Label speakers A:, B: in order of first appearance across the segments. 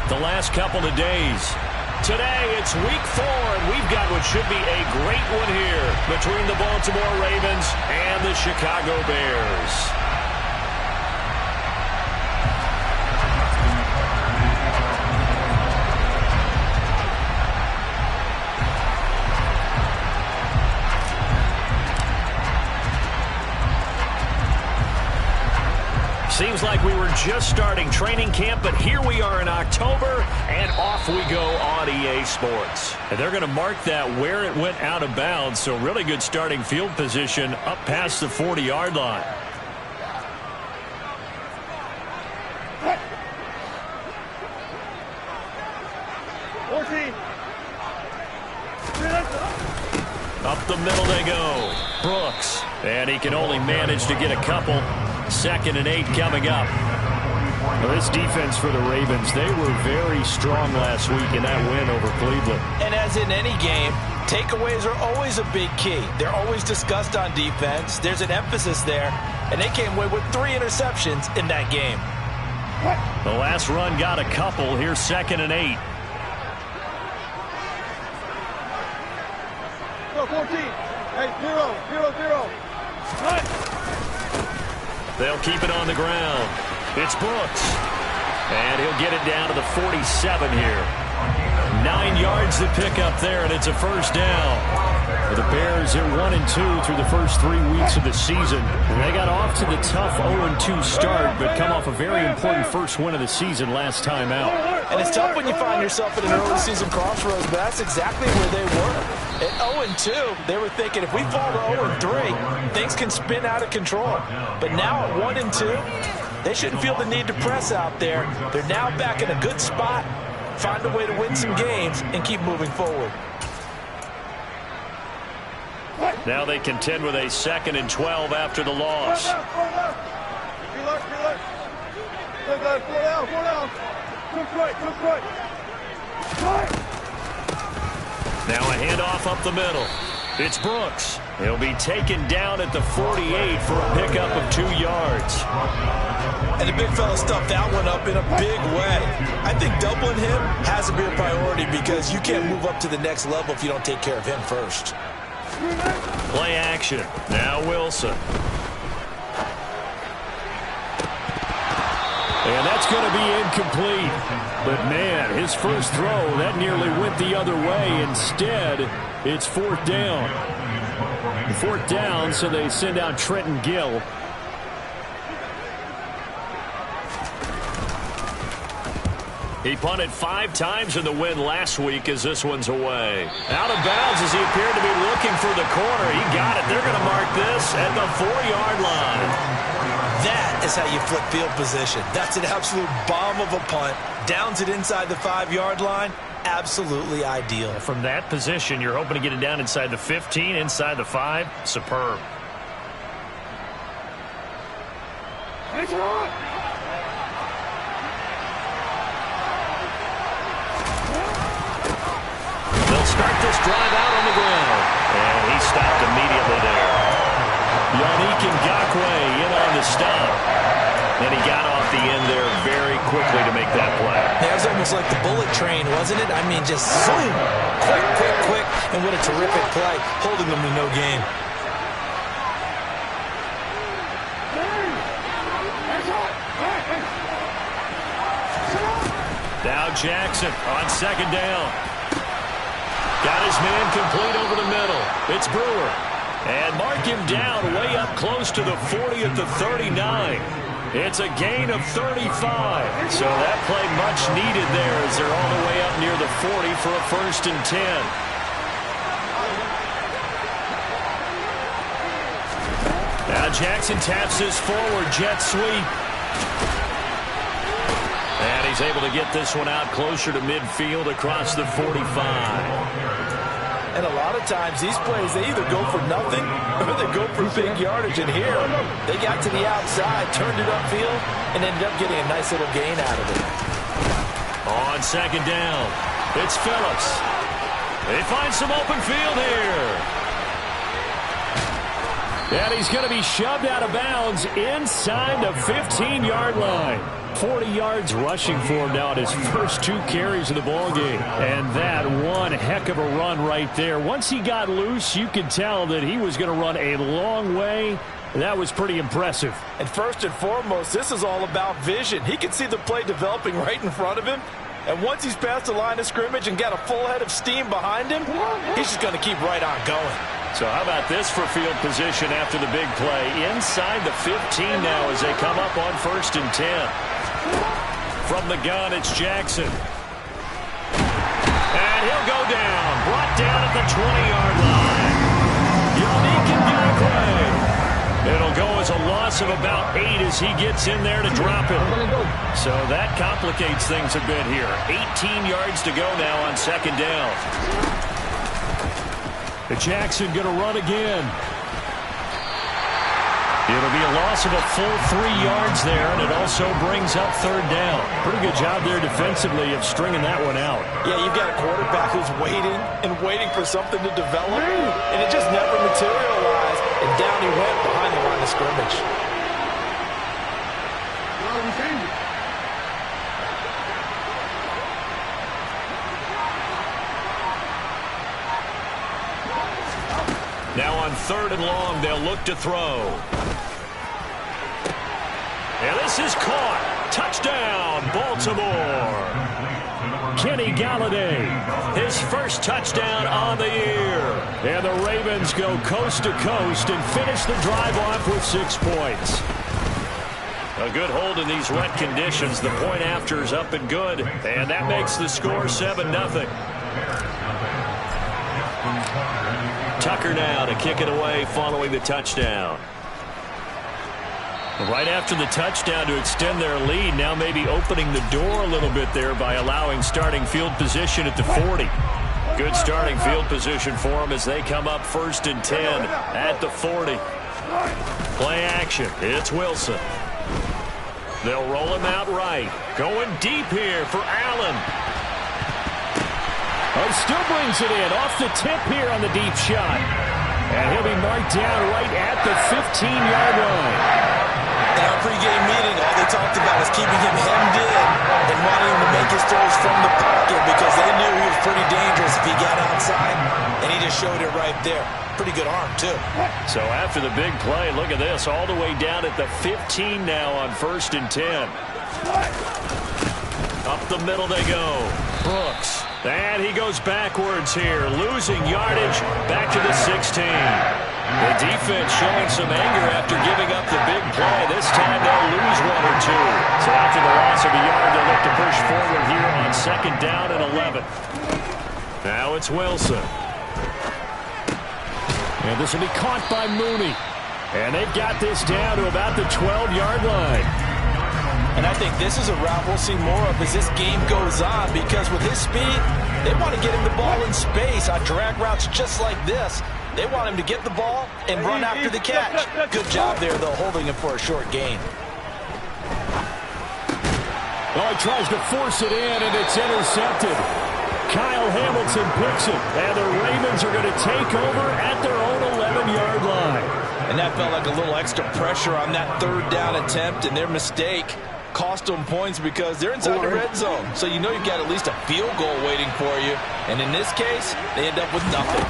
A: the last couple of days. Today, it's week 4, and we've got what should be a great one here between the Baltimore Ravens and the Chicago Bears. Seems like we were just starting training camp, but here we are in October, and off we go on EA Sports. And they're going to mark that where it went out of bounds, so really good starting field position up past the 40-yard line. Up the middle they go. Brooks. And he can only manage to get a couple. 2nd and 8 coming up. Well, this defense for the Ravens, they were very strong last week in that win over Cleveland.
B: And as in any game, takeaways are always a big key. They're always discussed on defense. There's an emphasis there. And they came away with 3 interceptions in that game.
A: The last run got a couple. Here's 2nd and 8.
C: Go 14. Hey, 0.
A: They'll keep it on the ground. It's Brooks. And he'll get it down to the 47 here. 9 yards to pick up there, and it's a first down. The Bears are 1-2 through the first 3 weeks of the season. And they got off to the tough 0-2 start, but come off a very important first win of the season last time out.
B: And it's tough when you find yourself at an early season crossroads, but that's exactly where they were. At 0-2, they were thinking if we fall to 0-3, things can spin out of control. But now at 1-2, they shouldn't feel the need to press out there. They're now back in a good spot, find a way to win some games, and keep moving forward.
A: Now they contend with a 2nd and 12 after the loss. Now a handoff up the middle. It's Brooks. He'll be taken down at the 48 for a pickup of 2 yards.
B: And the big fella stuffed that one up in a big way. I think doubling him has to be a priority because you can't move up to the next level if you don't take care of him first.
A: Play action. Now Wilson. And that's going to be incomplete. But, man, his first throw, that nearly went the other way. Instead, it's 4th down. 4th down, so they send out Trenton Gill. He punted 5 times in the win last week as this one's away. Out of bounds as he appeared to be looking for the corner. He got it. They're going to mark this at the 4-yard line.
B: That is how you flip field position. That's an absolute bomb of a punt. Downs it inside the 5-yard line. Absolutely ideal.
A: From that position, you're hoping to get it down inside the 15, inside the 5. Superb. They'll start this drive out on the ground. And he stopped immediately there. Yannick Ngakoue in on the stop. And he got off the end there very quickly to make that play.
B: That was almost like the bullet train, wasn't it? I mean, just zoom. Quick. And what a terrific play, holding them to no gain.
A: Now Jackson on 2nd down. Got his man complete over the middle. It's Brewer. And mark him down way up close to the 40 at the 39. It's a gain of 35. So that play much needed there as they're all the way up near the 40 for a 1st and 10. Now Jackson taps this forward jet sweep. And he's able to get this one out closer to midfield across the 45.
B: And a lot of times these plays, they either go for nothing or they go for big yardage. And here, they got to the outside, turned it upfield, and ended up getting a nice little gain out of it.
A: On 2nd down, it's Phillips. They find some open field here. And he's going to be shoved out of bounds inside the 15-yard line. 40 yards rushing for him now at his first 2 carries of the ballgame. And that one heck of a run right there. Once he got loose, you could tell that he was going to run a long way. That was pretty impressive.
B: And first and foremost, this is all about vision. He can see the play developing right in front of him. And once he's past the line of scrimmage and got a full head of steam behind him, he's just going to keep right on going.
A: So how about this for field position after the big play? Inside the 15 now as they come up on 1st and 10. From the gun, it's Jackson. And he'll go down. Brought down at the 20-yard line. Yannick Ngakoue. It'll go as a loss of about 8 as he gets in there to drop it. So that complicates things a bit here. 18 yards to go now on 2nd down. Jackson going to run again. It'll be a loss of a full 3 yards there, and it also brings up 3rd down. Pretty good job there defensively of stringing that one out.
B: Yeah, you've got a quarterback who's waiting and waiting for something to develop, and it just never materialized, and down he went behind the line of scrimmage.
A: Now on 3rd and long, they'll look to throw. And this is caught. Touchdown, Baltimore. Kenny Galladay, his first touchdown on the year. And the Ravens go coast to coast and finish the drive off with 6 points. A good hold in these wet conditions. The point after is up and good. And that makes the score 7-0. Tucker now to kick it away following the touchdown. Right after the touchdown to extend their lead, now maybe opening the door a little bit there by allowing starting field position at the 40. Good starting field position for them as they come up 1st and 10 at the 40. Play action. It's Wilson. They'll roll him out right. Going deep here for Allen. Oh, still brings it in off the tip here on the deep shot. And he'll be marked down right at the 15-yard line.
B: In our pregame meeting, all they talked about was keeping him hemmed in and wanting him to make his throws from the pocket because they knew he was pretty dangerous if he got outside, and he just showed it right there. Pretty good arm, too.
A: So after the big play, look at this, all the way down at the 15 now on 1st and 10. Up the middle they go. Brooks. And he goes backwards here, losing yardage back to the 16. The defense showing some anger after giving up the big play. This time they'll lose 1 or 2. So after the loss of a yard, they'll look to push forward here on 2nd down and 11. Now it's Wilson. And this will be caught by Mooney. And they've got this down to about the 12-yard line.
B: And I think this is a route we'll see more of as this game goes on because with his speed, they want to get him the ball in space on drag routes just like this. They want him to get the ball and run after the catch. Good job there, though, holding him for a short gain.
A: Oh, he tries to force it in, and it's intercepted. Kyle Hamilton picks it, and the Ravens are going to take over at their own 11-yard line.
B: And that felt like a little extra pressure on that 3rd down attempt, and their mistake cost them points because they're inside the red zone. So you know you've got at least a field goal waiting for you. And in this case, they end up with nothing.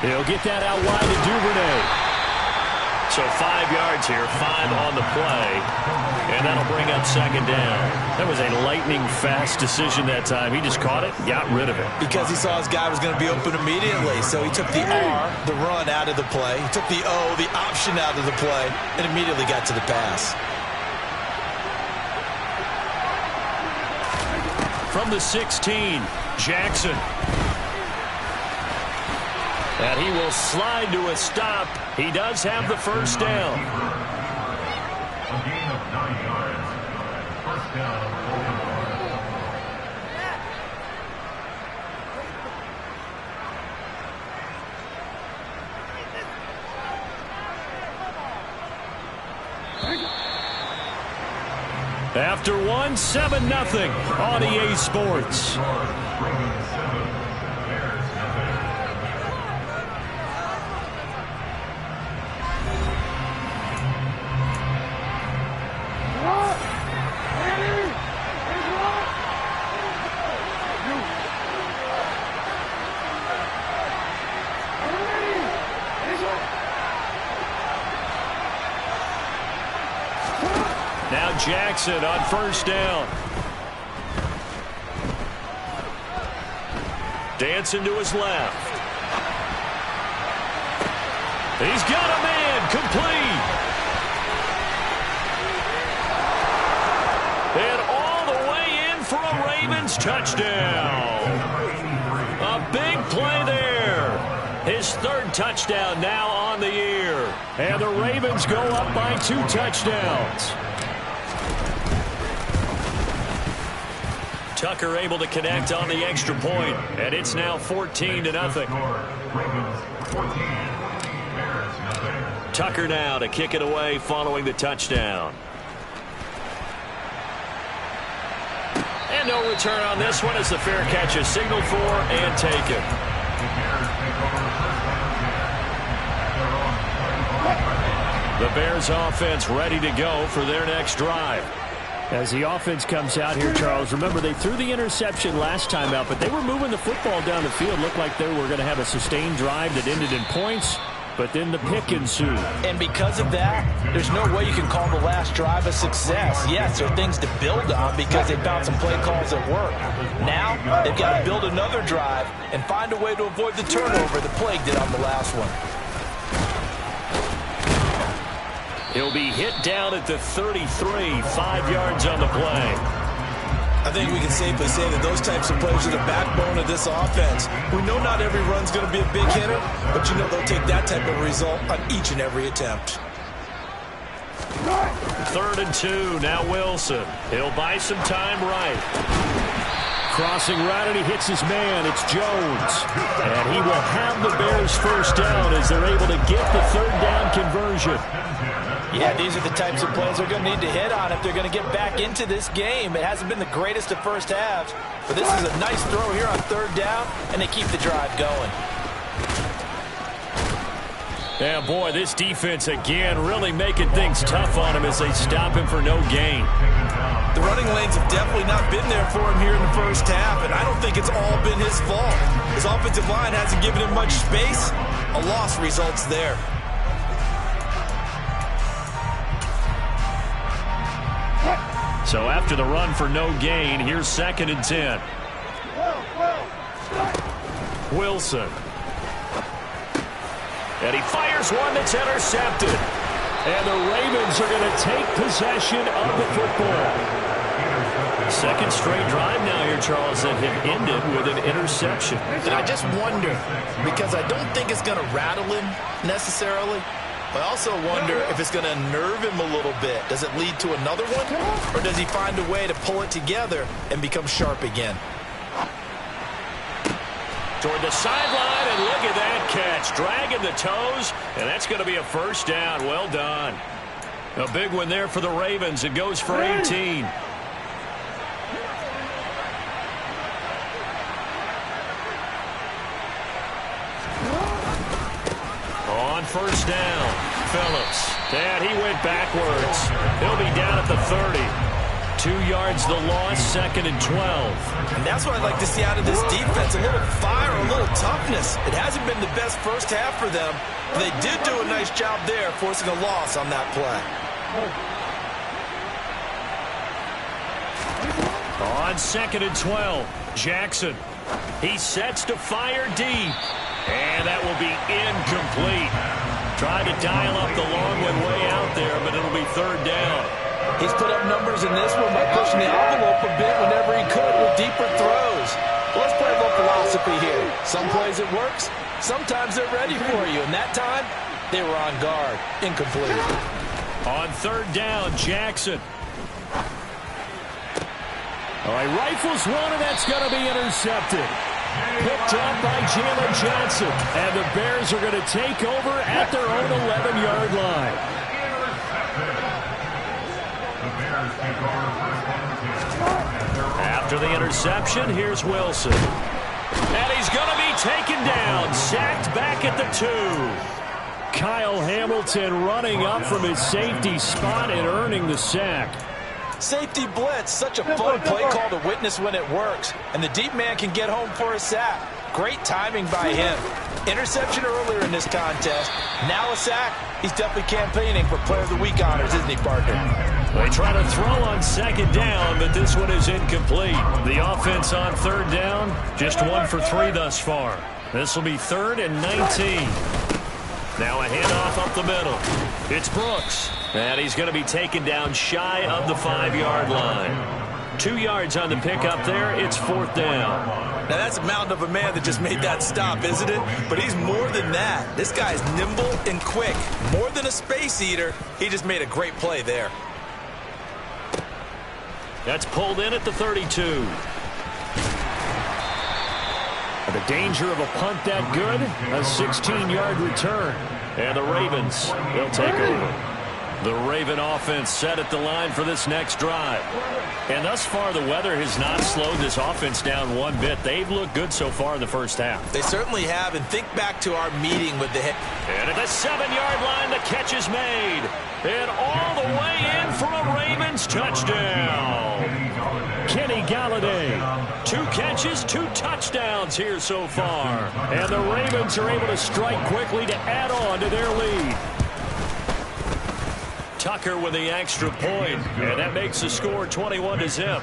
A: He'll get that out wide to Duvernay. So 5 yards here, 5 on the play. And that'll bring up 2nd down. That was a lightning-fast decision that time. He just caught it, got rid of it.
B: Because he saw his guy was going to be open immediately. So he took the R, the run, out of the play. He took the O, the option, out of the play, and immediately got to the pass.
A: From the 16, Jackson. And he will slide to a stop. He does have the 1st down.
D: A gain of 9 yards. 1st down.
A: After one, 7-0 on EA Sports. Jackson on first down. Dancing to his left. He's got a man, complete. And all the way in for a Ravens touchdown. A big play there. His third touchdown now on the year. And the Ravens go up by 2 touchdowns. Tucker able to connect on the extra point, and it's now 14-0. Tucker now to kick it away following the touchdown. And no return on this one as the fair catch is signaled for and taken. The Bears offense ready to go for their next drive.
E: As the offense comes out here, Charles, remember they threw the interception last time out, but they were moving the football down the field. Looked like they were going to have a sustained drive that ended in points, but then the pick ensued.
B: And because of that, there's no way you can call the last drive a success. Yes, there are things to build on because they found some play calls that work. Now, they've got to build another drive and find a way to avoid the turnover that plagued it on the last one.
A: He'll be hit down at the 33, 5 yards on the play.
B: I think we can safely say that those types of plays are the backbone of this offense. We know not every run's going to be a big hitter, but you know they'll take that type of result on each and every attempt.
A: 3rd and 2, now Wilson. He'll buy some time right.
E: Crossing right, and he hits his man. It's Jones. And he will have the Bears first down as they're able to get the 3rd down conversion.
B: Yeah, these are the types of plays they're going to need to hit on if they're going to get back into this game. It hasn't been the greatest of first halves, but this is a nice throw here on 3rd down, and they keep the drive going.
A: Yeah, boy, this defense again really making things tough on him as they stop him for no gain.
B: The running lanes have definitely not been there for him here in the first half, and I don't think it's all been his fault. His offensive line hasn't given him much space. A loss results there.
A: So after the run for no gain, here's 2nd and 10. Wilson. And he fires one that's intercepted.
E: And the Ravens are going to take possession of the football.
A: 2nd straight drive now here, Charles, that have ended with an interception.
F: And I just wonder, because I don't think it's going to rattle him necessarily, but I also wonder if it's going to unnerve him a little bit. Does it lead to another one? Or does he find a way to pull it together and become sharp again?
A: Toward the sideline, and look at that catch. Dragging the toes, and that's going to be a first down. Well done. A big one there for the Ravens. It goes for 18. On first down, Phillips. And he went backwards. He'll be down at the 30. 2 yards the loss, 2nd and 12.
B: And that's what I'd like to see out of this defense. A little fire, a little toughness. It hasn't been the best first half for them, but they did do a nice job there, forcing a loss on that play.
A: On 2nd and 12, Jackson. He sets to fire deep. And that will be incomplete. Tried to dial up the long one way out there, but it'll be 3rd down.
B: He's put up numbers in this one by pushing the envelope a bit whenever he could with deeper throws. Well, let's play a little philosophy here. Some plays it works. Sometimes they're ready for you. And that time, they were on guard. Incomplete.
A: On 3rd down, Jackson.
E: All right, rifles one, and that's going to be intercepted. Picked up by Jalen Johnson. And the Bears are going to take over at their own 11-yard line.
A: After the interception, here's Wilson. And he's going to be taken down. Sacked back at the 2.
E: Kyle Hamilton running up from his safety spot and earning the sack.
B: Safety blitz, such a fun play call to witness when it works. And the deep man can get home for a sack. Great timing by him. Interception earlier in this contest. Now a sack. He's definitely campaigning for Player of the Week honors, isn't he, partner?
A: They try to throw on second down, but this one is incomplete. The offense on third down, just 1 for 3 thus far. This will be 3rd and 19. Now a handoff up the middle. It's Brooks. And he's going to be taken down shy of the 5-yard line. 2 yards on the pickup there. It's 4th down.
F: Now that's a mountain of a man that just made that stop, isn't it? But he's more than that. This guy's nimble and quick. More than a space eater. He just made a great play there.
A: That's pulled in at the 32.
E: The danger of a punt that good, a 16-yard return.
A: And the Ravens, they'll take over. The Raven offense set at the line for this next drive. And thus far, the weather has not slowed this offense down one bit. They've looked good so far in the first half.
F: They certainly have, and think back to our meeting with the head.
A: And at the 7-yard line, the catch is made. And all the way in for a Ravens touchdown. Kenny Galladay. 2 catches, 2 touchdowns here so far. And the Ravens are able to strike quickly to add on to their lead. Tucker with the extra point, and that makes the score 21-0.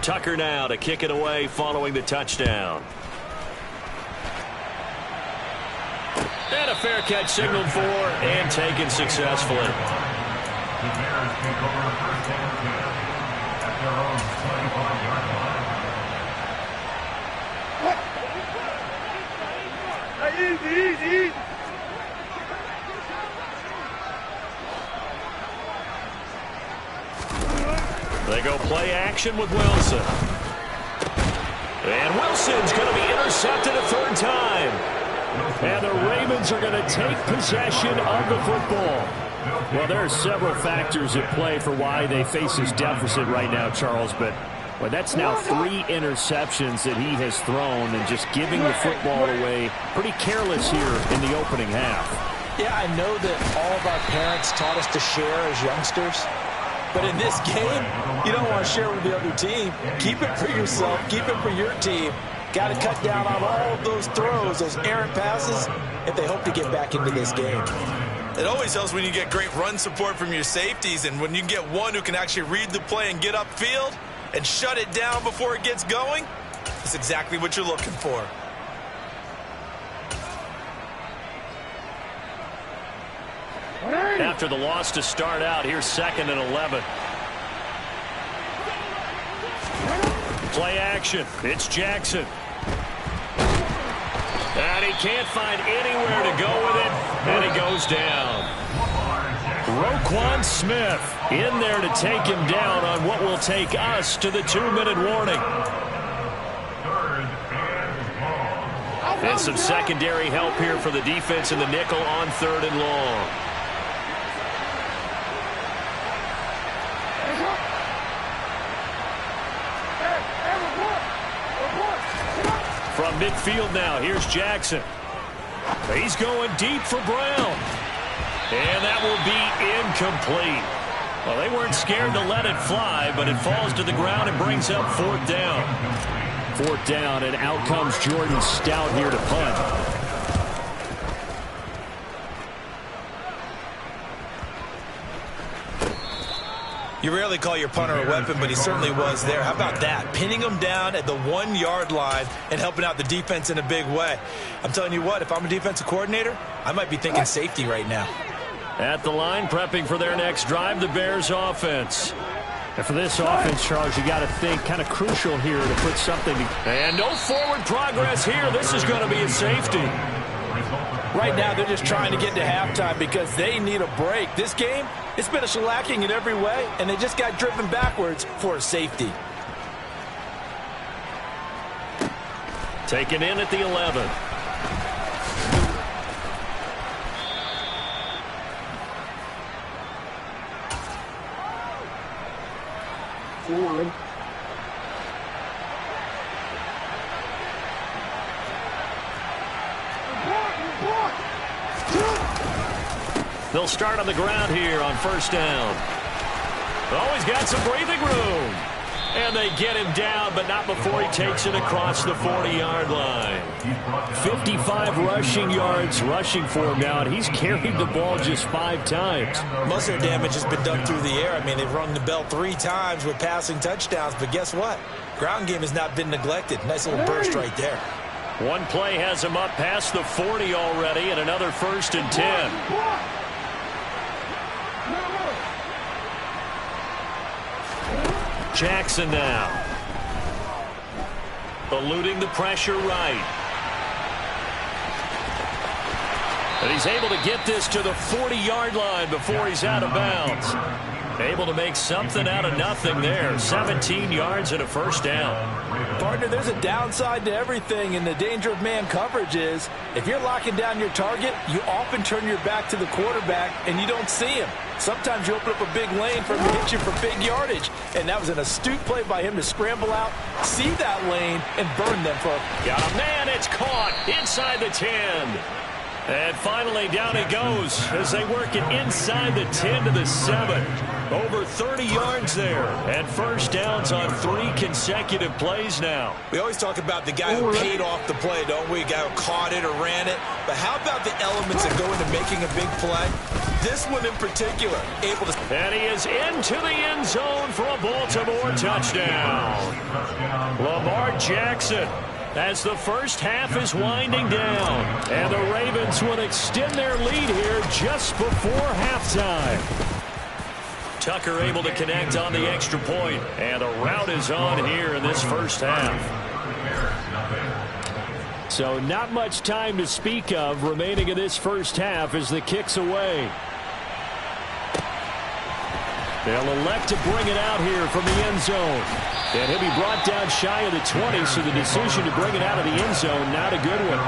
A: Tucker now to kick it away following the touchdown. And a fair catch signaled for and taken successfully.
D: The Bears take over first and 10 at their own 25-yard line.
C: Easy.
A: They go play action with Wilson. And Wilson's going to be intercepted a 3rd time.
E: And the Ravens are going to take possession of the football. Well, there are several factors at play for why they face this deficit right now, Charles, but that's now 3 interceptions that he has thrown and just giving the football away pretty careless here in the opening half.
B: Yeah, I know that all of our parents taught us to share as youngsters, but in this game, you don't want to share with the other team. Keep it for yourself. Keep it for your team. Got to cut down on all of those throws, those errant passes, if they hope to get back into this game.
F: It always helps when you get great run support from your safeties, and when you get one who can actually read the play and get upfield and shut it down before it gets going, that's exactly what you're looking for.
A: After the loss to start out, here's 2nd and 11. Play action. It's Jackson. And he can't find anywhere to go with it, and he goes down. Roquan Smith in there to take him down on what will take us to the 2-minute warning. And some secondary help here for the defense in the nickel on 3rd and long. From midfield now, here's Jackson. He's going deep for Brown. And that will be incomplete. Well, they weren't scared to let it fly, but it falls to the ground and brings up 4th down.
E: 4th down, and out comes Jordan Stout here to punt.
F: You rarely call your punter a weapon, but he certainly was there. How about that? Pinning him down at the 1-yard line and helping out the defense in a big way. I'm telling you what, if I'm a defensive coordinator, I might be thinking safety right now.
A: At the line, prepping for their next drive, the Bears offense.
E: And for this offense, Charles, you got to think kind of crucial here to put something.
A: And no forward progress here. This is going to be a safety.
B: Right now, they're just trying to get to halftime because they need a break. This game, it's been a shellacking in every way, and they just got driven backwards for a safety.
A: Taken in at the 11. They'll start on the ground here on 1st down. Always got some breathing room. And they get him down, but not before he takes it across the 40-yard line.
E: 55 rushing yards rushing for him now, and he's carried the ball just 5 times.
F: Most of their damage has been done through the air. I mean, they've rung the bell 3 times with passing touchdowns, but guess what? Ground game has not been neglected. Nice little burst right there.
A: One play has him up past the 40 already, and another 1st and 10. Jackson now. Eluding the pressure right. And he's able to get this to the 40-yard line before he's out of bounds. Able to make something out of nothing there. 17 yards and a 1st down.
B: Partner, there's a downside to everything, and the danger of man coverage is if you're locking down your target, you often turn your back to the quarterback and you don't see him. Sometimes you open up a big lane for him to hit you for big yardage, and that was an astute play by him to scramble out, see that lane, and burn them for
A: Got a man, it's caught inside the 10. And finally, down he goes as they work it inside the 10 to the 7. Over 30 yards there. And 1st downs on 3 consecutive plays now.
F: We always talk about the guy who paid off the play, don't we? A guy who caught it or ran it. But how about the elements that go into making a big play? This one in particular, able to...
A: And he is into the end zone for a Baltimore touchdown. Lamar Jackson, as the first half is winding down. And the Ravens will extend their lead here just before halftime. Tucker able to connect on the extra point. And a route is on here in this first half.
E: So not much time to speak of remaining in this first half as the kick's away. They'll elect to bring it out here from the end zone. And he'll be brought down shy of the 20, so the decision to bring it out of the end zone, not a good one.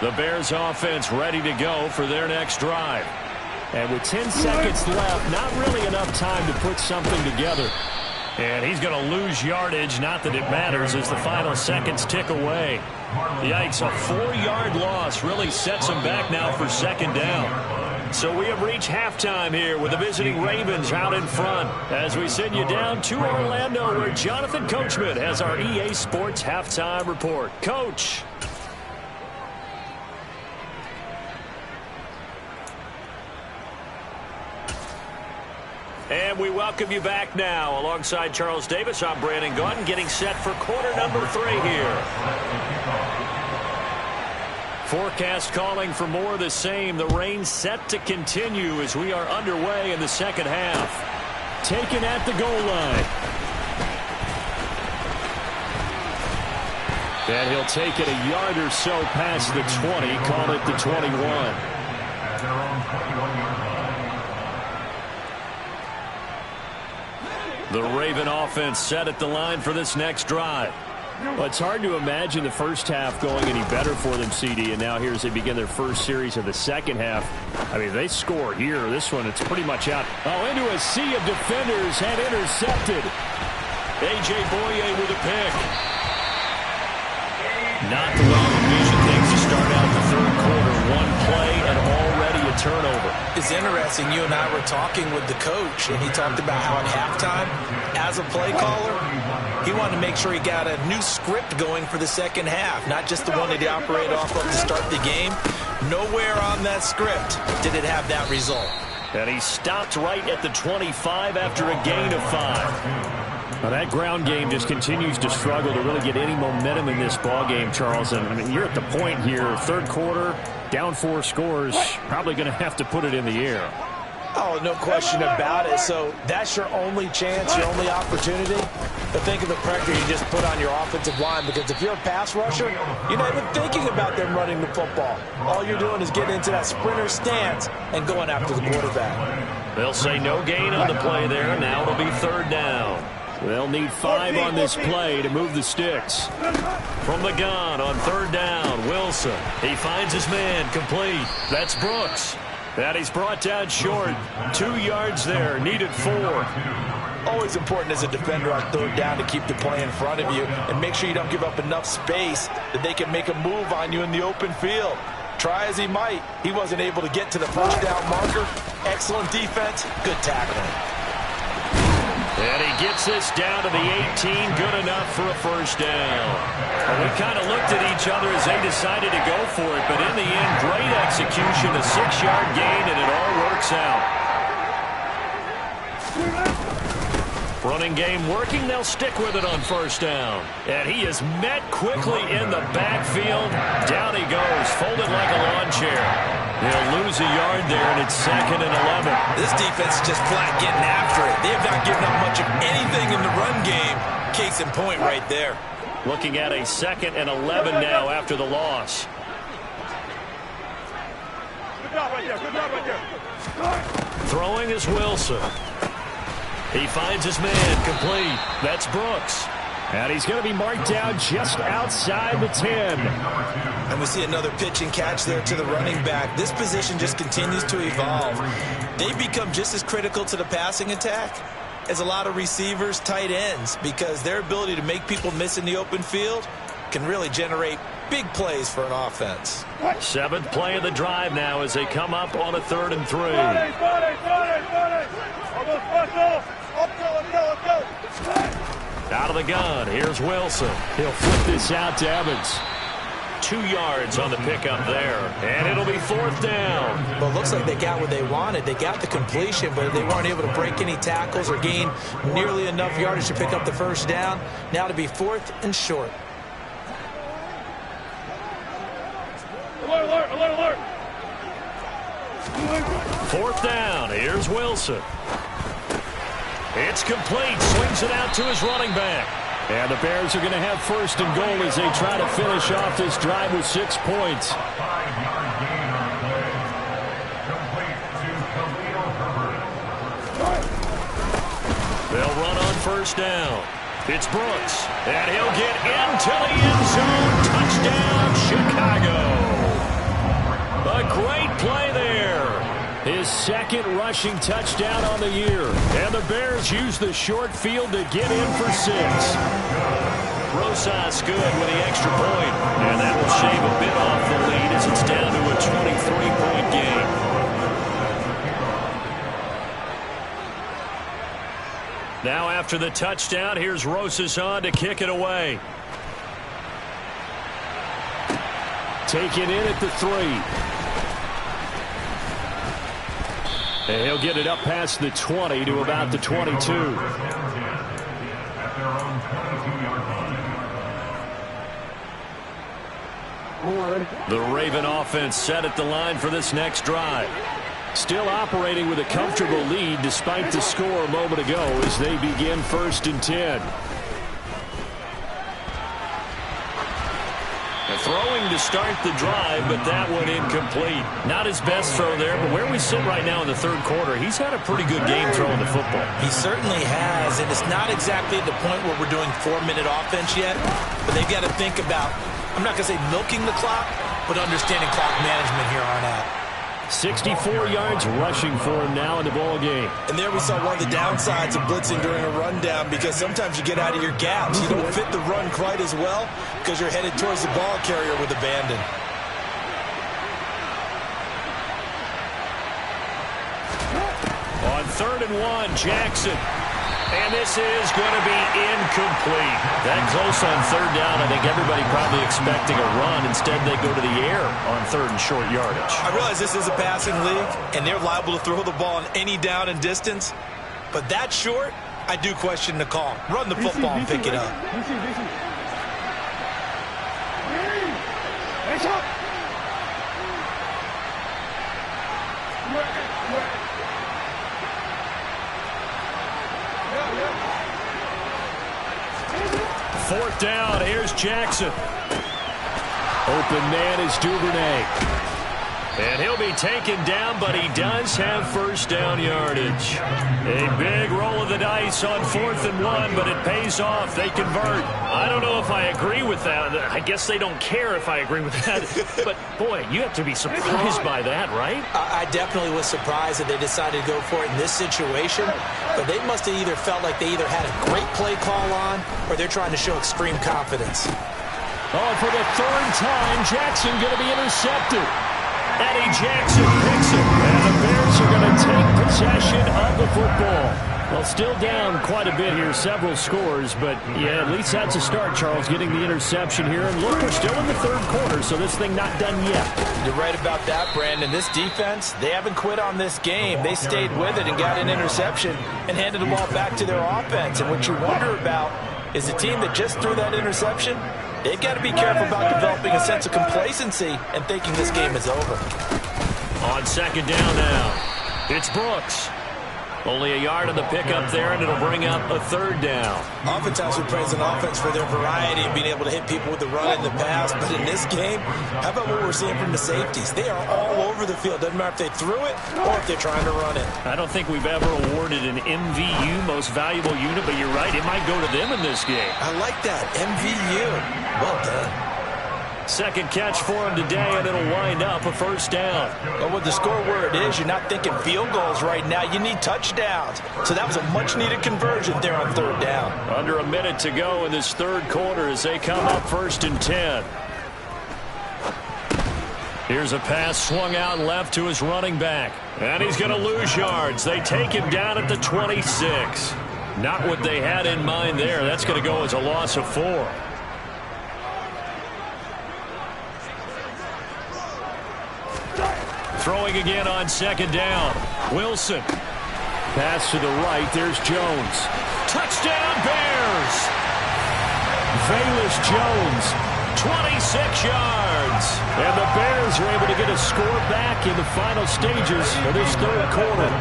A: The Bears offense ready to go for their next drive.
E: And with 10 seconds left, not really enough time to put something together.
A: And he's going to lose yardage, not that it matters, as the final seconds tick away. Yikes, a 4-yard loss really sets him back now for 2nd down. So we have reached halftime here with the visiting Ravens out in front as we send you down to Orlando where Jonathan Coachman has our EA Sports halftime report. Coach. And we welcome you back now. Alongside Charles Davis, I'm Brandon Gaudin, getting set for quarter number 3 here. Forecast calling for more of the same. The rain set to continue as we are underway in the second half.
E: Taken at the goal line. And he'll take it a yard or so past the 20, call it the 21.
D: At their own 21-yard line.
A: The Raven offense set at the line for this next drive.
E: Well, it's hard to imagine the first half going any better for them, CD, and now here as they begin their first series of the second half. I mean, they score here. This one, it's pretty much out. Oh, into a sea of defenders and intercepted.
A: A.J. Boye with a pick. Not the way we envision things to start out the third quarter. One play and already a turnover.
F: It's interesting. You and I were talking with the coach, and he talked about how at halftime, as a play caller, he wanted to make sure he got a new script going for the second half, not just the one that he operated off of to start the game. Nowhere on that script did it have that result.
A: And he stopped right at the 25 after a gain of 5.
E: Well, that ground game just continues to struggle to really get any momentum in this ball game, Charles. And I mean, you're at the point here, third quarter, down 4 scores, probably going to have to put it in the air.
B: Oh, no question about it. So that's your only chance, your only opportunity. But think of the pressure you just put on your offensive line, because if you're a pass rusher, you're not even thinking about them running the football. All you're doing is getting into that sprinter stance and going after the quarterback.
A: They'll say no gain on the play there. Now it'll be 3rd down.
E: They'll need 5 on this play to move the sticks.
A: From the gun on 3rd down, Wilson. He finds his man complete. That's Brooks.
E: And he's brought down short. 2 yards there. Needed 4.
B: Always important as a defender on third down to keep the play in front of you and make sure you don't give up enough space that they can make a move on you in the open field. Try as he might, he wasn't able to get to the first down marker. Excellent defense, good tackling.
E: And he gets this down to the 18, good enough for a first down. Well, we kind of looked at each other as they decided to go for it, but in the end, great execution, a 6-yard gain, and it all works out. Running game working, they'll stick with it on first down. And he is met quickly in the backfield. Down he goes, folded like a lawn chair. They'll lose a yard there, and it's 2nd and 11.
F: This defense is just flat getting after it. They have not given up much of anything in the run game. Case in point right there.
E: Looking at a 2nd and 11 now after the loss.
C: Good job right there. Good job right there.
E: Throwing is Wilson. He finds his man complete. That's Brooks. And he's going to be marked down just outside the 10.
F: And we see another pitch and catch there to the running back. This position just continues to evolve. They become just as critical to the passing attack as a lot of receivers, tight ends, because their ability to make people miss in the open field can really generate big plays for an offense.
E: 7th play of the drive now as they come up on a 3rd and 3. Out of the gun, here's Wilson. He'll flip this out to Evans. 2 yards on the pickup there, and it'll be 4th down.
B: Well, it looks like they got what they wanted. They got the completion, but they weren't able to break any tackles or gain nearly enough yardage to pick up the first down. Now to be 4th and short.
C: Alert, alert, alert, alert.
E: 4th down, here's Wilson. It's complete, swings it out to his running back. And the Bears are going to have 1st and goal as they try to finish off this drive with 6 points.
D: 5-yard gain on the play. Complete to Khalil Herbert.
E: They'll run on first down. It's Brooks, and he'll get into the end zone. Touchdown, Chicago. A great play there. His 2nd rushing touchdown on the year. And the Bears use the short field to get in for 6. Rosas good with the extra point. And that will shave a bit off the lead as it's down to a 23-point game. Now after the touchdown, here's Rosas on to kick it away. Taken in at the 3. And he'll get it up past the 20 to about the 22. The Raven offense set at the line for this next drive. Still operating with a comfortable lead despite the score a moment ago as they begin 1st and 10. Throwing to start the drive, but that one incomplete. Not his best throw there, but where we sit right now in the 3rd quarter, he's had a pretty good game throwing the football.
F: He certainly has, and it's not exactly at the point where we're doing 4-minute offense yet, but they've got to think about, I'm not going to say milking the clock, but understanding clock management here on out.
E: 64 yards rushing for him now in the ball game.
F: And there we saw one of the downsides of blitzing during a rundown, because sometimes you get out of your gaps. You don't fit the run quite as well because you're headed towards the ball carrier with abandon.
E: On 3rd and 1, Jackson. And this is going to be incomplete. That close on 3rd down. I think everybody probably expecting a run. Instead, they go to the air on 3rd and short yardage.
F: I realize this is a passing league, and they're liable to throw the ball on any down and distance. But that short, I do question the call. Run the football and pick it up.
C: Hands up.
E: 4th down, here's Jackson. Open man is Duvernay.
A: And he'll be taken down, but he does have first down yardage. A big roll of the dice on 4th and 1, but it pays off. They convert. I don't know if I agree with that. I guess they don't care if I agree with that. But, boy, you have to be surprised by that, right?
B: I definitely was surprised that they decided to go for it in this situation. But they must have either felt like they either had a great play call on or they're trying to show extreme confidence.
E: Oh, for the 3rd time, Jackson going to be intercepted. Eddie Jackson picks it, and the Bears are going to take possession of the football. Well, still down quite a bit here, several scores, but yeah, at least that's a start, Charles, getting the interception here. And look, we're still in the 3rd quarter, so this thing not done yet.
B: You're right about that, Brandon. This defense, they haven't quit on this game. They stayed with it and got an interception and handed the ball back to their offense. And what you wonder about is the team that just threw that interception, they've got to be careful about developing a sense of complacency and thinking this game is over.
A: On 2nd down now, it's Brooks. Only a yard on the pickup there, and it'll bring up a 3rd down.
B: Oftentimes we praise an offense for their variety and being able to hit people with the run in the pass. But in this game, how about what we're seeing from the safeties? They are all over the field. Doesn't matter if they threw it or if they're trying to run it.
A: I don't think we've ever awarded an MVU, most valuable unit, but you're right, it might go to them in this game.
B: I like that, MVU. Well done.
A: 2nd catch for him today, and it'll wind up a 1st down.
B: Well, with the score where it is, you're not thinking field goals right now. You need touchdowns. So that was a much-needed conversion there on 3rd down.
A: Under a minute to go in this 3rd quarter as they come up 1st and 10. Here's a pass swung out left to his running back. And he's going to lose yards. They take him down at the 26. Not what they had in mind there. That's going to go as a loss of 4. Throwing again on 2nd down. Wilson.
E: Pass to the right. There's Jones.
A: Touchdown, Bears!
E: Velus Jones.
A: 26 yards.
E: And the Bears are able to get a score back in the final stages of this 3rd quarter.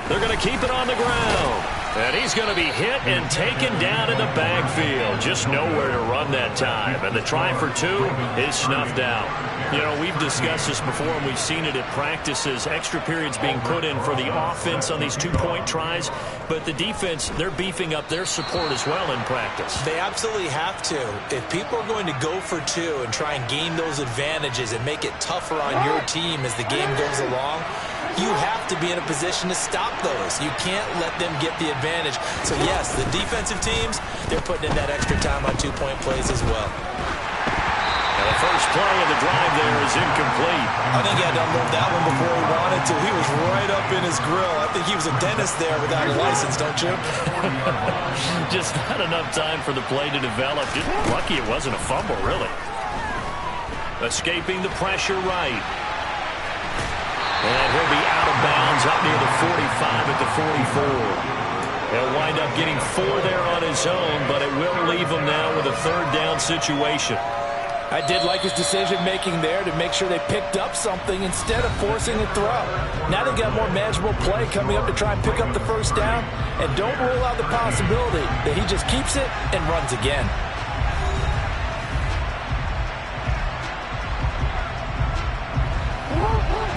A: They're going to keep it on the ground. And he's going to be hit and taken down in the backfield. Just nowhere to run that time. And the try for 2 is snuffed out. You know, we've discussed this before, and we've seen it at practices. Extra periods being put in for the offense on these 2-point tries. But the defense, they're beefing up their support as well in practice.
B: They absolutely have to. If people are going to go for 2 and try and gain those advantages and make it tougher on your team as the game goes along, you have to be in a position to stop those. You can't let them get the advantage. So, yes, the defensive teams, they're putting in that extra time on 2-point plays as well.
A: And the first play of the drive there is incomplete.
B: I think he had to unload that one before he wanted to. He was right up in his grill. I think he was a dentist there without a license, don't you?
A: Just not enough time for the play to develop. Just lucky it wasn't a fumble, really. Escaping the pressure right. And he'll be out of bounds up near the 45 at the 44. He'll wind up getting 4 there on his own, but it will leave him now with a 3rd down situation.
B: I did like his decision-making there to make sure they picked up something instead of forcing a throw. Now they've got more manageable play coming up to try and pick up the 1st down, and don't rule out the possibility that he just keeps it and runs again.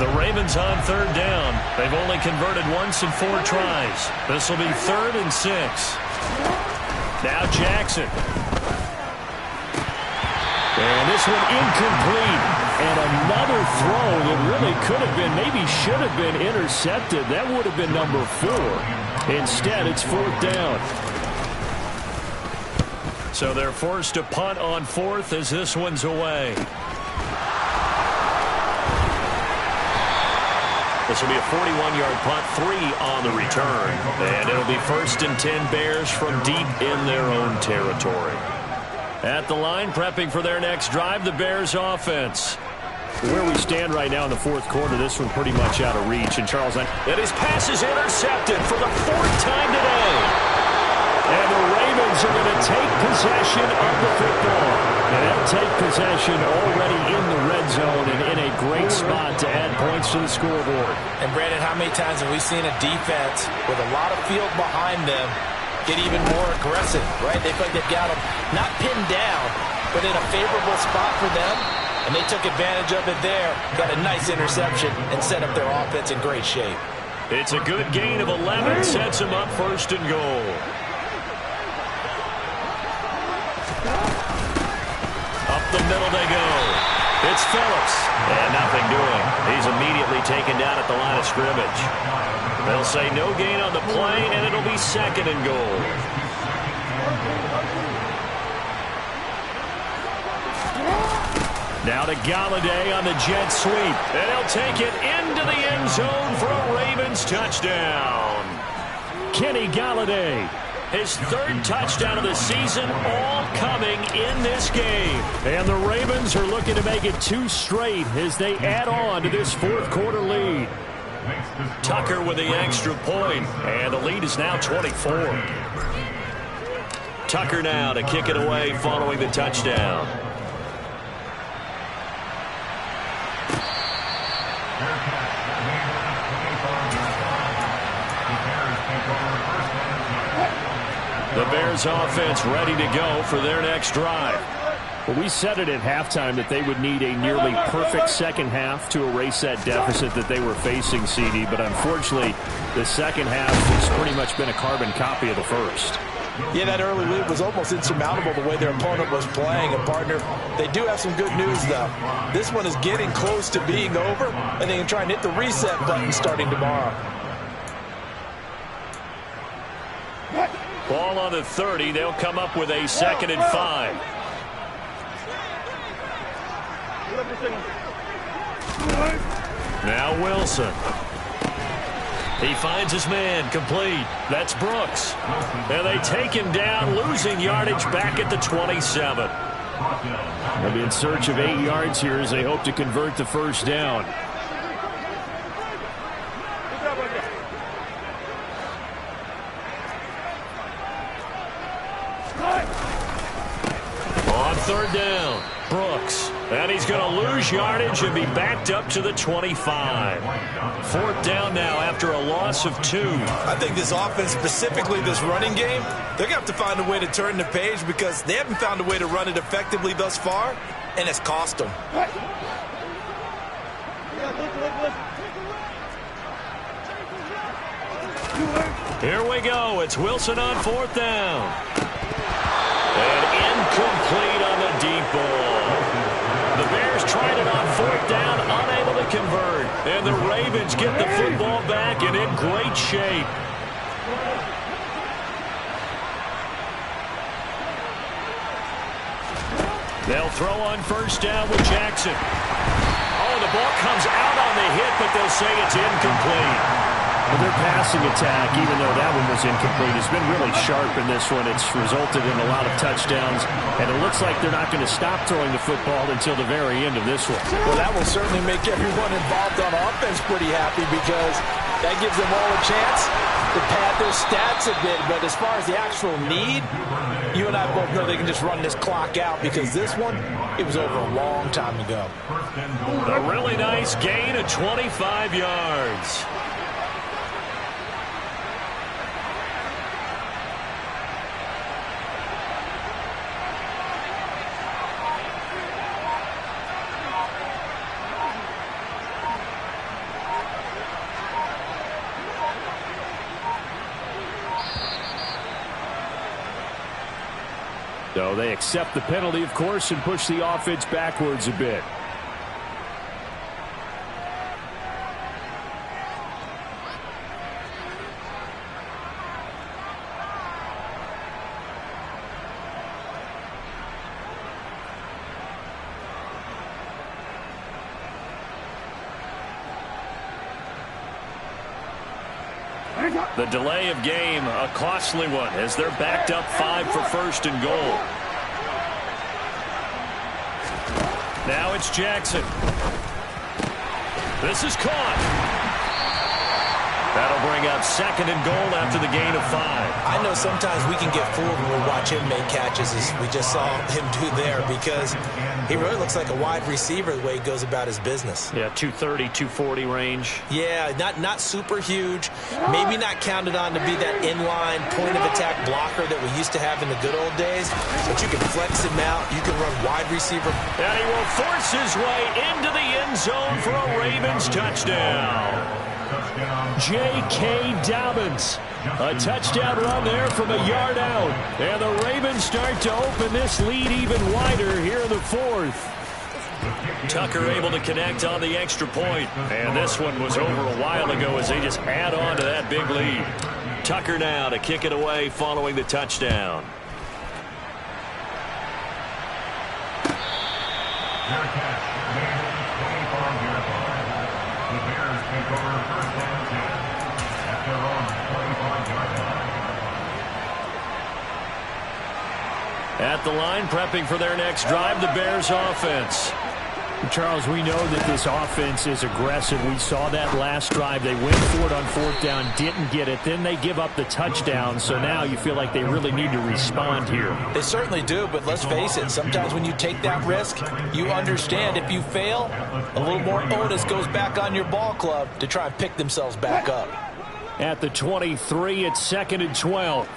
A: The Ravens on 3rd down. They've only converted once in 4 tries. This will be 3rd and 6. Now Jackson.
E: And this one incomplete. And another throw that really could have been, maybe should have been intercepted. That would have been number 4. Instead, it's 4th down.
A: So they're forced to punt on 4th as this one's away. This will be a 41-yard punt, 3 on the return. And it'll be 1st and 10 Bears from deep in their own territory. At the line, prepping for their next drive, the Bears offense.
E: Where we stand right now in the 4th quarter, this one pretty much out of reach. And Charles,
A: and his pass is intercepted for the 4th time today.
E: And the Ravens are going to take possession of the football. And they'll take possession already in the red zone and in a great spot to add points to the scoreboard.
B: And, Brandon, how many times have we seen a defense with a lot of field behind them get even more aggressive, right? They feel like they've got them not pinned down, but in a favorable spot for them, and they took advantage of it there. Got a nice interception and set up their offense in great shape.
A: It's a good gain of 11, sets them up 1st and goal. Up the middle they go. It's Phillips, and nothing doing. He's immediately taken down at the line of scrimmage. They'll say no gain on the play, and it'll be 2nd and goal. Now to Galladay on the jet sweep, and he'll take it into the end zone for a Ravens touchdown.
E: Kenny Galladay.
A: His 3rd touchdown of the season, all coming in this game.
E: And the Ravens are looking to make it 2 straight as they add on to this 4th quarter lead.
A: Tucker with the extra point, and the lead is now 24. Tucker now to kick it away following the touchdown. The Bears offense ready to go for their next drive.
E: Well, we said it at halftime that they would need a nearly perfect second half to erase that deficit that they were facing, CD. But unfortunately, the second half has pretty much been a carbon copy of the first.
B: Yeah, that early lead was almost insurmountable the way their opponent was playing. And, partner, they do have some good news, though. This one is getting close to being over, and they can try and hit the reset button starting tomorrow.
A: Ball on the 30. They'll come up with a 2nd and 5. Now Wilson. He finds his man, complete. That's Brooks. And they take him down, losing yardage back at the 27.
E: They'll be in search of 8 yards here as they hope to convert the 1st down.
A: On 3rd down, Brooks. And he's going to lose yardage and be backed up to the 25. 4th down now after a loss of 2.
F: I think this offense, specifically this running game, they're going to have to find a way to turn the page because they haven't found a way to run it effectively thus far, and it's cost them.
A: Here we go. It's Wilson on 4th down. And incomplete on the deep ball. The Bears tried it on 4th down, unable to convert. And the Ravens get the football back and in great shape. They'll throw on 1st down with Jackson. Oh, the ball comes out on the hit, but they'll say it's incomplete.
E: Well, their passing attack, even though that one was incomplete, has been really sharp in this one. It's resulted in a lot of touchdowns, and it looks like they're not going to stop throwing the football until the very end of this one.
B: Well, that will certainly make everyone involved on offense pretty happy because that gives them all a chance to pad their stats a bit. But as far as the actual need, you and I both know they can just run this clock out because this one, it was over a long time ago.
A: A really nice gain of 25 yards.
E: So they accept the penalty, of course, and push the offense backwards a bit.
A: The delay of game, a costly one, as they're backed up 5 for 1st and goal. Now it's Jackson. This is caught. That'll bring up 2nd and goal after the gain of 5.
B: I know sometimes we can get fooled when we watch him make catches, as we just saw him do there, because he really looks like a wide receiver the way he goes about his business.
E: Yeah, 230, 240 range.
B: Yeah, not super huge. Maybe not counted on to be that inline point-of-attack blocker that we used to have in the good old days, but you can flex him out. You can run wide receiver.
A: And he will force his way into the end zone for a Ravens touchdown. J.K. Dobbins. A touchdown run there from a yard out. And the Ravens start to open this lead even wider here in the 4th. Tucker able to connect on the extra point. And this one was over a while ago as they just add on to that big lead. Tucker now to kick it away following the touchdown. At the line, prepping for their next drive, the Bears offense.
E: Charles, we know that this offense is aggressive. We saw that last drive. They went for it on 4th down, didn't get it. Then they give up the touchdown. So now you feel like they really need to respond here.
B: They certainly do, but let's face it. Sometimes when you take that risk, you understand if you fail, a little more onus goes back on your ball club to try and pick themselves back up.
E: At the 23, it's 2nd and 12.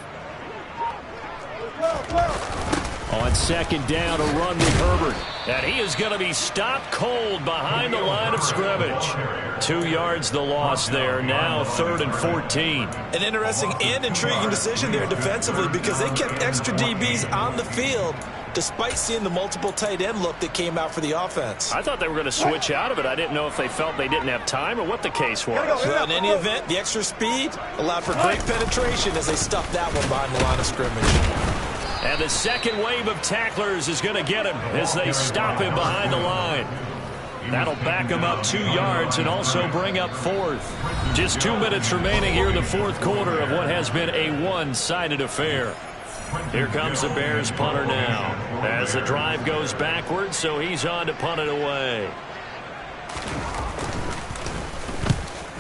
E: On 2nd down, a run with Herbert.
A: And he is going to be stopped cold behind the line of scrimmage. 2 yards the loss there. Now 3rd and 14.
B: An interesting and intriguing decision there defensively, because they kept extra DBs on the field despite seeing the multiple tight end look that came out for the offense.
E: I thought they were going to switch out of it. I didn't know if they felt they didn't have time or what the case was.
B: Well, in any event, the extra speed allowed for great penetration as they stuffed that one behind the line of scrimmage.
A: And the second wave of tacklers is going to get him as they stop him behind the line. That'll back him up 2 yards and also bring up 4th. Just 2 minutes remaining here in the 4th quarter of what has been a one-sided affair. Here comes the Bears punter now as the drive goes backwards, so he's on to punt it away.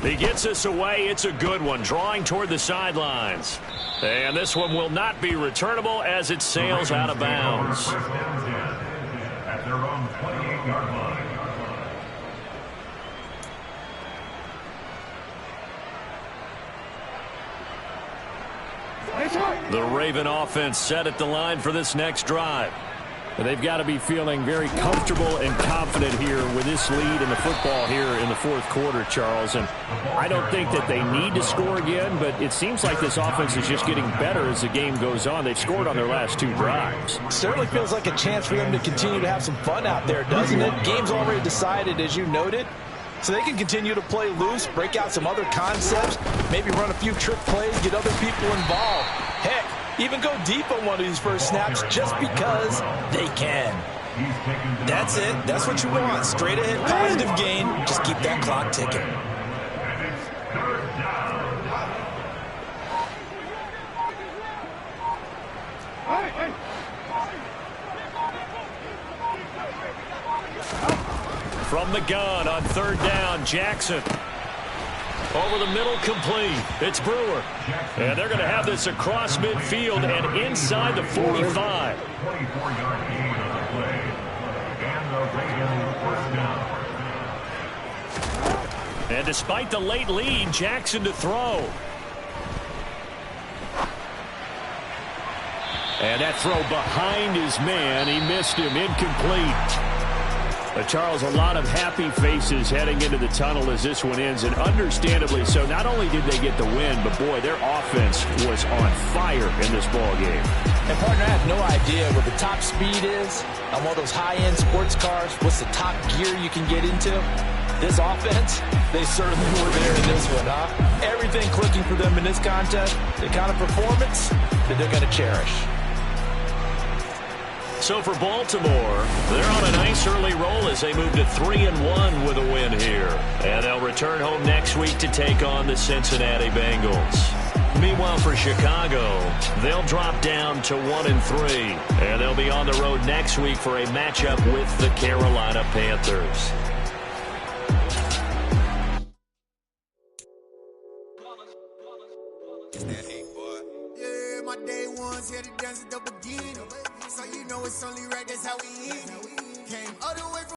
A: He gets us away. It's a good one, drawing toward the sidelines. And this one will not be returnable as it sails out of bounds.
D: At their own 28-yard line.
A: The Raven offense set at the line for this next drive.
E: They've got to be feeling very comfortable and confident here with this lead in the football here in the 4th quarter, Charles. And I don't think that they need to score again, but it seems like this offense is just getting better as the game goes on. They've scored on their last 2 drives.
B: Certainly feels like a chance for them to continue to have some fun out there, doesn't it? Game's already decided, as you noted. So they can continue to play loose, break out some other concepts, maybe run a few trick plays, get other people involved. Heck, even go deep on one of these first snaps just because they can. That's it. That's what you want. Straight ahead, positive gain. Just keep that clock ticking.
A: From the gun on 3rd down, Jackson. Over the middle, complete. It's Brewer. And they're going to have this across midfield and inside the 45.
D: 24-yard gain on the play. And the Ravens first down.
A: And despite the late lead, Jackson to throw.
E: And that throw behind his man. He missed him. Incomplete. Charles, a lot of happy faces heading into the tunnel as this one ends, and understandably so. Not only did they get the win, but, boy, their offense was on fire in this ballgame.
B: And, partner, I have no idea what the top speed is on one of those high-end sports cars. What's the top gear you can get into? This offense, they certainly were there in this one, huh? Everything clicking for them in this contest, the kind of performance that they're going to cherish.
A: So for Baltimore, they're on a nice early roll as they move to 3-1 with a win here. And they'll return home next week to take on the Cincinnati Bengals. Meanwhile, for Chicago, they'll drop down to 1-3. And they'll be on the road next week for a matchup with the Carolina Panthers.
G: ones here to dance at the beginning. So you know it's only right, that's how we eat. Came all the way from